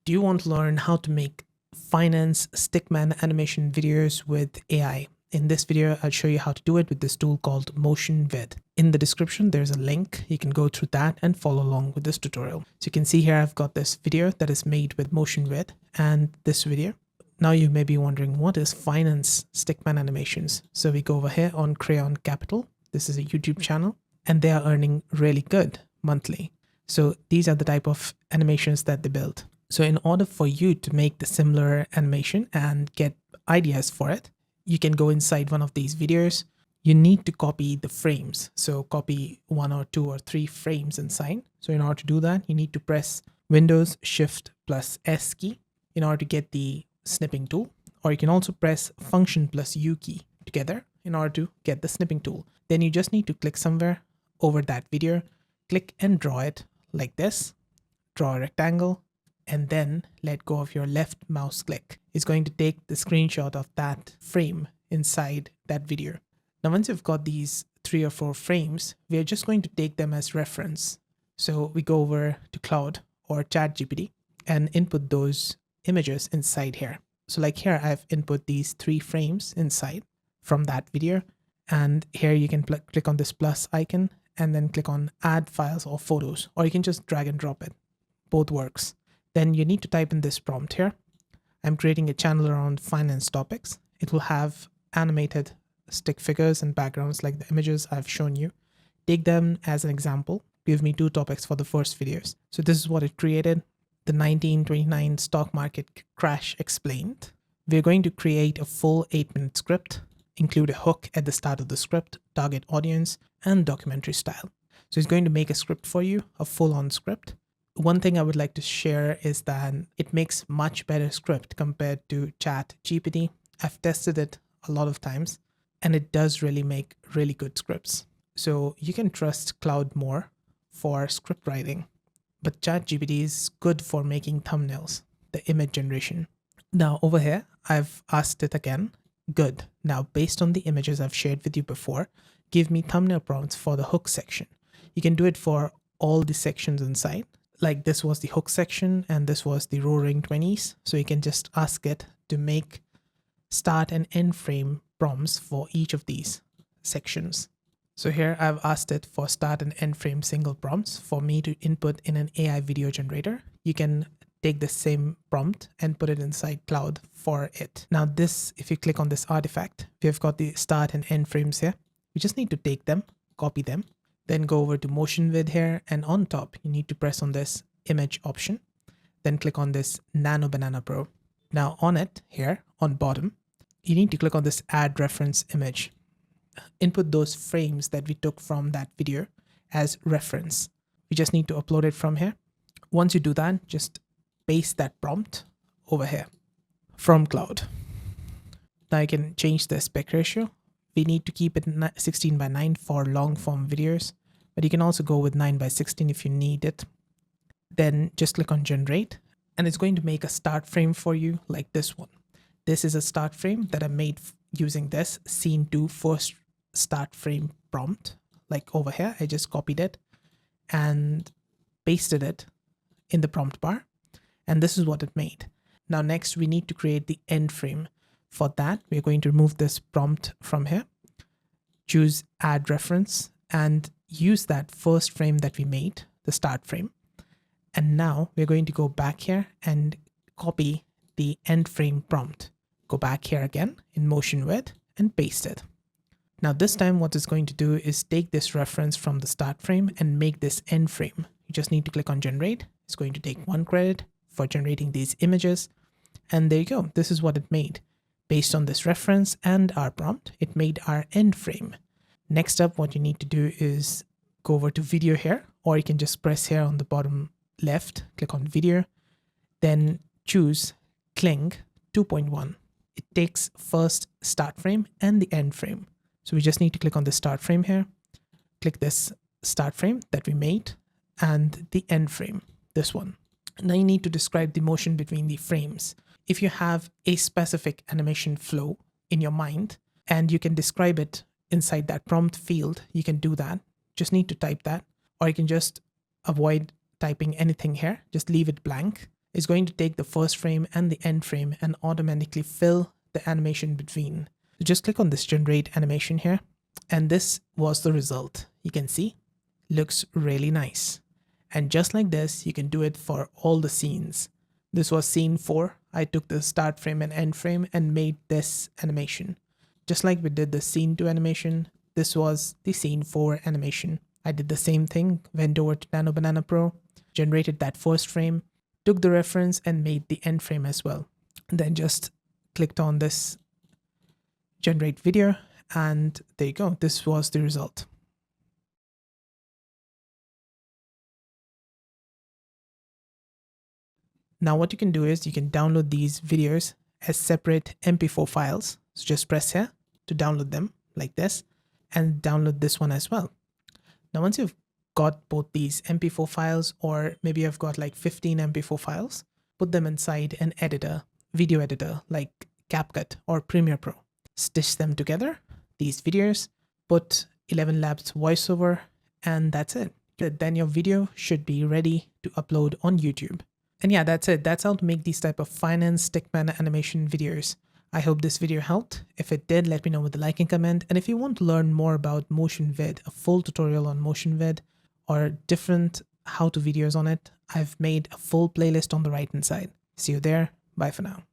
Do you want to learn how to make finance Stickman animation videos with AI? In this video, I'll show you how to do it with this tool called Motion Vid. In the description, there's a link. You can go through that and follow along with this tutorial. So you can see here, I've got this video that is made with Motion Vid and this video. Now you may be wondering, what is finance Stickman animations? So we go over here on Crayon Capital. This is a YouTube channel and they are earning really good monthly. So these are the type of animations that they build. So in order for you to make the similar animation and get ideas for it, you can go inside one of these videos. You need to copy the frames. So copy 1 or 2 or 3 frames inside. So in order to do that, you need to press Windows Shift plus S key in order to get the snipping tool. Or you can also press Function plus U key together in order to get the snipping tool. Then you just need to click somewhere over that video, click and draw it like this, draw a rectangle, and then let go of your left mouse click. It's going to take the screenshot of that frame inside that video. Now, once you've got these 3 or 4 frames, we are just going to take them as reference. So we go over to Cloud or ChatGPT and input those images inside here. So like here, I've input these 3 frames inside from that video. And here you can click on this plus icon and then click on add files or photos, or you can just drag and drop it. Both works. Then you need to type in this prompt here. I'm creating a channel around finance topics. It will have animated stick figures and backgrounds like the images I've shown you. Take them as an example. Give me 2 topics for the first videos. So this is what it created. The 1929 stock market crash explained. We're going to create a full 8-minute script, include a hook at the start of the script, target audience, and documentary style. So it's going to make a script for you, a full-on script. One thing I would like to share is that it makes much better script compared to ChatGPT. I've tested it a lot of times and it does really make really good scripts. So you can trust Cloud more for script writing, but ChatGPT is good for making thumbnails, the image generation. Now over here, I've asked it again, good. Now based on the images I've shared with you before, give me thumbnail prompts for the hook section. You can do it for all the sections inside. Like this was the hook section and this was the roaring 20s. So you can just ask it to make start and end frame prompts for each of these sections. So here I've asked it for start and end frame single prompts for me to input in an AI video generator. You can take the same prompt and put it inside Cloud for it. Now this, if you click on this artifact, we've got the start and end frames here. We just need to take them, copy them, then go over to Motion Vid here, and on top, you need to press on this image option, then click on this Nano Banana Pro. Now on it here, on bottom, you need to click on this add reference image. Input those frames that we took from that video as reference. We just need to upload it from here. Once you do that, just paste that prompt over here from Cloud. Now you can change the aspect ratio. We need to keep it 16:9 for long form videos, but you can also go with 9:16 if you need it. Then just click on generate and it's going to make a start frame for you like this one. This is a start frame that I made using this scene 2 first start frame prompt. Like over here, I just copied it and pasted it in the prompt bar. And this is what it made. Now next we need to create the end frame. For that, we're going to remove this prompt from here, choose add reference and use that first frame that we made, the start frame. And now we're going to go back here and copy the end frame prompt. Go back here again in Motion Vid and paste it. Now this time what it's going to do is take this reference from the start frame and make this end frame. You just need to click on generate. It's going to take 1 credit for generating these images. And there you go. This is what it made. Based on this reference and our prompt, it made our end frame. Next up, what you need to do is go over to video here, or you can just press here on the bottom left, click on video, then choose Kling 2.1. It takes first start frame and the end frame. So we just need to click on the start frame here, click this start frame that we made and the end frame, this one. Now you need to describe the motion between the frames. If you have a specific animation flow in your mind and you can describe it inside that prompt field, you can do that. Just need to type that, or you can just avoid typing anything here. Just leave it blank. is going to take the first frame and the end frame and automatically fill the animation between. So just click on this generate animation here, and this was the result. You can see, looks really nice. And just like this, you can do it for all the scenes. This was scene 4. I took the start frame and end frame and made this animation. Just like we did the scene 2 animation, this was the scene 4 animation. I did the same thing, went over to Nano Banana Pro, generated that first frame, took the reference and made the end frame as well. And then just clicked on this generate video, and there you go. This was the result. Now what you can do is you can download these videos as separate MP4 files. So just press here to download them like this, and download this one as well. Now once you've got both these MP4 files, or maybe I've got like 15 MP4 files, put them inside an editor, video editor like CapCut or Premiere Pro. Stitch them together, these videos, put 11 Labs voiceover, and that's it. Then your video should be ready to upload on YouTube. And yeah, that's it. That's how to make these type of finance Stickman animation videos. I hope this video helped. If it did, let me know with a like and comment. And if you want to learn more about Motion Vid, a full tutorial on Motion Vid or different how-to videos on it, I've made a full playlist on the right-hand side. See you there. Bye for now.